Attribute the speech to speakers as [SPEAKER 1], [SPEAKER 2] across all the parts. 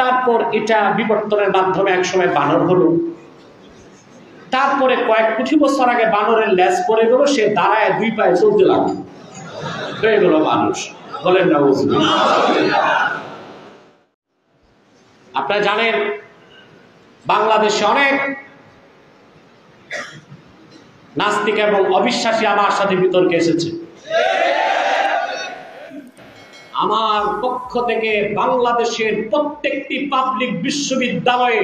[SPEAKER 1] তারপর এটা বিবর্তনের মাধ্যমে একসময় বানর হলো। তারপরে কয়েক কোটি বছর আগে বানরের লেজ পড়ে গেল, সে দাঁড়ায় দুই পায়ে চলতে লাগলো, হয়ে গেল মানুষ। বলেন না বুঝলি? আপনারা জানেন বাংলাদেশে অনেক নাস্তিক এবং অবিশ্বাসী আমার সাথে বিতর্কে এসেছে। আমার পক্ষ থেকে বাংলাদেশের প্রত্যেকটি পাবলিক বিশ্ববিদ্যালয়ে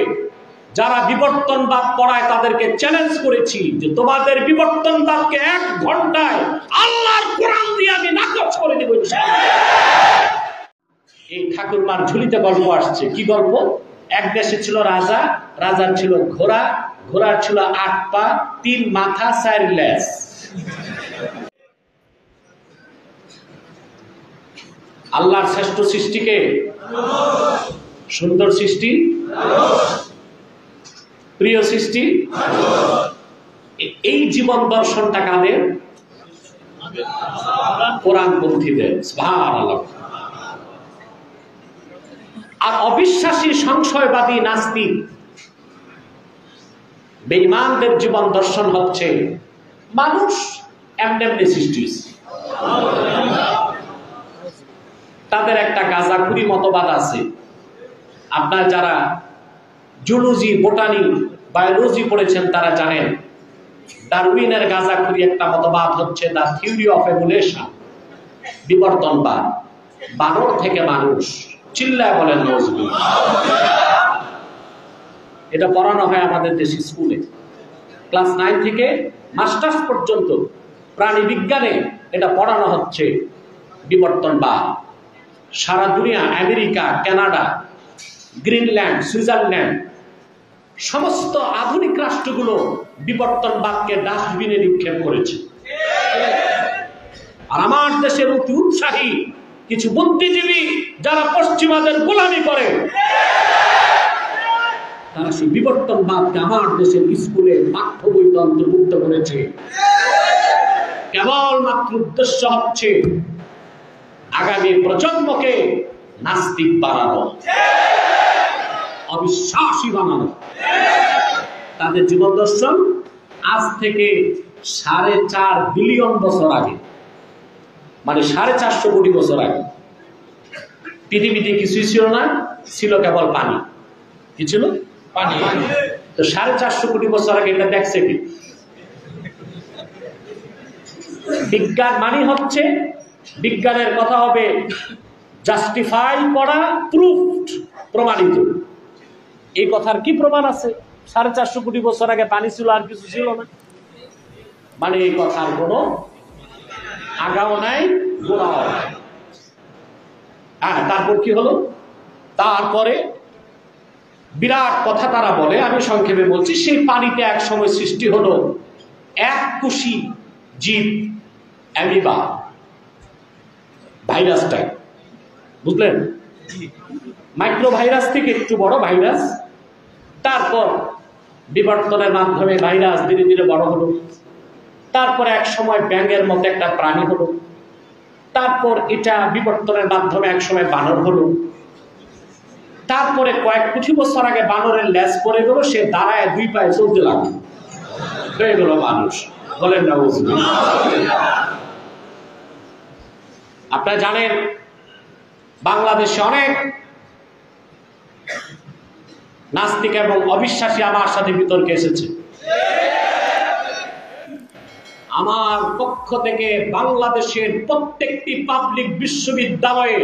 [SPEAKER 1] যারা বিবর্তনবাদ পড়ায় তাদেরকে চ্যালেঞ্জ করেছি যে তোমাদের বিবর্তনবাদকে 1 ঘন্টায় আল্লাহর কোরআন দিয়ে আমি নাকচ করে দেব। এই ঠাকুরমার ঝুলিতে গল্প আসছে। কি গল্প? এক দেশে ছিল রাজা, রাজার ছিল ঘোড়া, ঘোড়ার ছিল 8 পা, 3 মাথা, 4 লেজ। আল্লাহর শ্রেষ্ঠ সৃষ্টিকে, সুন্দর সৃষ্টি, প্রিয় সৃষ্টি। এই জীবন দর্শনটা কাদের? কোরআনপন্থীদের। সুবহানাল্লাহ। আর অবিশ্বাসী, সংশয়বাদী, নাস্তিক, বেঈমানদের জীবন দর্শন হচ্ছে মানুষ এমনি এমনি সৃষ্টি হয়েছে। তাদের একটা গাঁজাখুরি মতবাদ আছে। আপনার যারা জুলজি, বোটানি, বায়োলজি পড়েছেন তারা জানেন ডারউইনের গাঁজাখুরি একটা মতবাদ হচ্ছে দ্য থিওরি অফ এভোলিউশন, বিবর্তনবাদ, বানর থেকে মানুষ। চিল্লায় বলেন নাউজুবিল্লাহ। এটা পড়ানো হয় আমাদের দেশে স্কুলে, ক্লাস 9 থেকে মাস্টার্স পর্যন্ত প্রাণী বিজ্ঞানে এটা পড়ানো হচ্ছে বিবর্তনবাদ। সারা দুনিয়া, আমেরিকা, কানাডা, গ্রিনল্যান্ড, সুইজারল্যান্ড, সমস্ত আধুনিক রাষ্ট্রগুলো বিবর্তনবাদকে ডাস্টবিনে নিক্ষেপ করেছে। আর আমার দেশের অতি উৎসাহী কিছু বুদ্ধিজীবী যারা পশ্চিমাদের গোলামি করে, তারা সেই বিবর্তনবাদকে আমার দেশের স্কুলে পাঠ্য বইতে অন্তর্ভুক্ত করেছে। কেবলমাত্র উদ্দেশ্য হচ্ছে আগামী প্রজন্মকে নাস্তিক বানানো, অবিশ্বাসী বানানো। তাদের জীবন দর্শন আজ থেকে 4.5 বিলিয়ন বছর আগে, মানে 450 কোটি বছর আগে পৃথিবীতে কিছুই ছিল না, ছিল কেবল পানি। কি ছিল? পানি। তো 450 কোটি বছর আগে এটা দেখছে কি? বিজ্ঞান মানে হচ্ছে, বিজ্ঞানের কথা হবে জাস্টিফাই করা, প্রুফড, প্রমাণিত। এই কথার কি প্রমাণ আছে? 450 কোটি বছর আগে পানি ছিল, আর কিছু ছিল না। মানে এই কথার কোনো আগাও নাই, গোড়াও নাই। হ্যাঁ, তারপর কি হলো? তারপরে বিরাট কথা তারা বলে, আমি সংক্ষেপে বলছি। সেই পানিতে এক সময় সৃষ্টি হলো এককোষী জীব, অ্যামিবা, ভাইরাস টাইপ, বুঝলেন? মাইক্রো ভাইরাস থেকে একটু বড় ভাইরাস। তারপর বিবর্তনের মাধ্যমে ভাইরাস ধীরে ধীরে বড় হলো। তারপরে এক সময় ব্যাঙের মতো একটা প্রাণী হলো। তারপর এটা বিবর্তনের মাধ্যমে এক সময় বানর হলো। তারপরে কয়েক কোটি বছর আগে বানরের লেজ পড়ে গেল, সে দাঁড়ায় দুই পায়ে চলতে লাগলো, হয়ে গেল মানুষ। বলেন না বুঝলি? আপনারা জানেন বাংলাদেশে অনেক নাস্তিক এবং অবিশ্বাসী আমার সাথে বিতর্কে এসেছে। আমার পক্ষ থেকে বাংলাদেশের প্রত্যেকটি পাবলিক বিশ্ববিদ্যালয়ে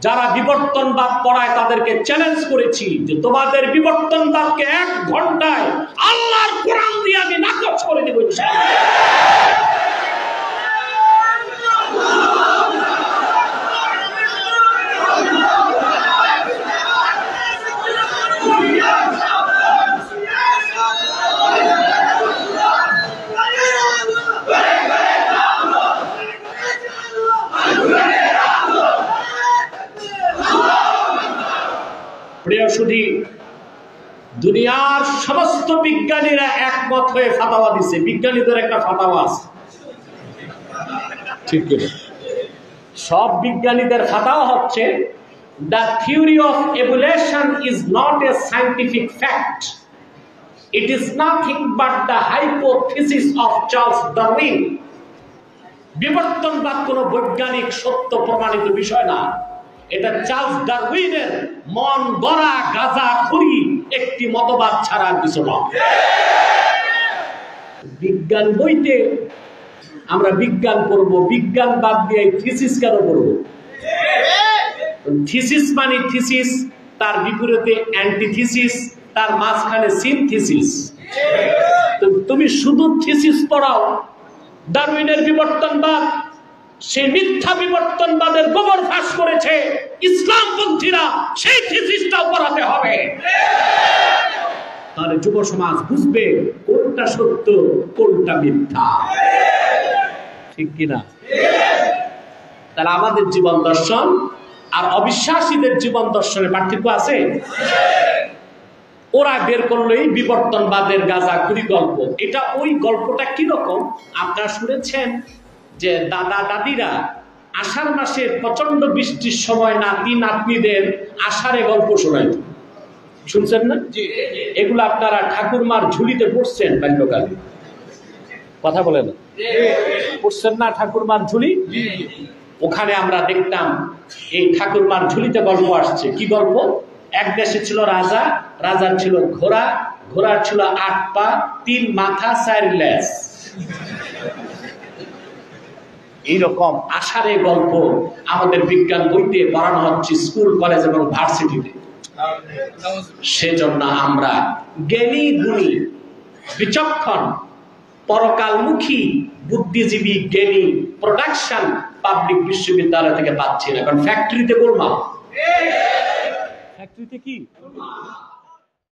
[SPEAKER 1] যারা বিবর্তনবাদ পড়ায় তাদেরকে চ্যালেঞ্জ করেছি যে তোমাদের বিবর্তনবাদকে 1 ঘন্টায় আল্লাহর কোরআন দিয়ে আমি নাকচ করে দেব। প্রিয় সুধী, দুনিয়ার সমস্ত বিজ্ঞানীরা একমত হয়ে ফাতাওয়া দিছে। বিজ্ঞানীদের একটা ফাতাওয়া আছে, ঠিক কিনা? সব বিজ্ঞানীদের ফাতাওয়া হচ্ছে The theory of evolution is not a scientific fact. It is nothing but the hypothesis of Charles Darwin. বিবর্তনবাদ কোনো বৈজ্ঞানিক সত্য প্রমাণিত বিষয় না, এটা চার্লস ডারউইনের মন গড়া গাঁজাখুরি একটি মতবাদ ছাড়া কিছু নয়। বিজ্ঞান বইতে আমরা বিজ্ঞান পড়ব, বিজ্ঞান বাদ দিয়ে থিসিস কেন পড়ব? থিসিস মানে থিসিস, তার বিপরীতে অ্যান্টিথিসিস, তার মাঝখানে সিনথিসিস। তুমি শুধু থিসিস পড়াও, ডারউইনের বিবর্তনবাদ, সেই মিথ্যা বিবর্তনবাদের গোবর ফাঁস করেছে ইসলামপন্থীরা, সেই থিসিসটাও পড়াতে হবে। তাহলে যুব সমাজ বুঝবে কোনটা সত্য কোনটা মিথ্যা, ঠিক কিনা? তাহলে আমাদের জীবন দর্শন আর অবিশ্বাসীদের জীবন দর্শনের পার্থক্য আছে। ওরা বের করলেই বিবর্তনবাদের গাঁজাখুরি গল্প। এটা ওই গল্পটা কিরকম আপনারা শুনেছেন যে দাদা দাদিরা আষাঢ় মাসের প্রচন্ড বৃষ্টির সময় নাতি নাতনিদের আষাঢ়ে গল্প শোনাইত, শুনছেন না? এগুলো আপনারা ঠাকুরমার ঝুলিতে পড়ছেন বাল্যকালে, কথা বলে না পড়ছেন না? ঠাকুরমার ঝুলি, ওখানে আমরা দেখতাম এই ঠাকুরমার ঝুলিতে গল্প আসছে। কি গল্প? এক দেশে ছিল রাজা, রাজার ছিল ঘোড়া, ঘোড়ার ছিল 8 পা, 3 মাথা, 4 লেজ। এইরকম আষাঢ়ে গল্প আমাদের বিজ্ঞান বইতে পড়ানো হচ্ছে স্কুল, কলেজ এবং ভার্সিটিতে। সেজন্য আমরা জ্ঞানী গুণী বিচক্ষণ পরকালমুখী বুদ্ধিজীবী জ্ঞানী প্রোডাকশন পাবলিক বিশ্ববিদ্যালয় থেকে পাচ্ছি না, কারণ ফ্যাক্টরিতে বলবা, ফ্যাক্টরিতে কি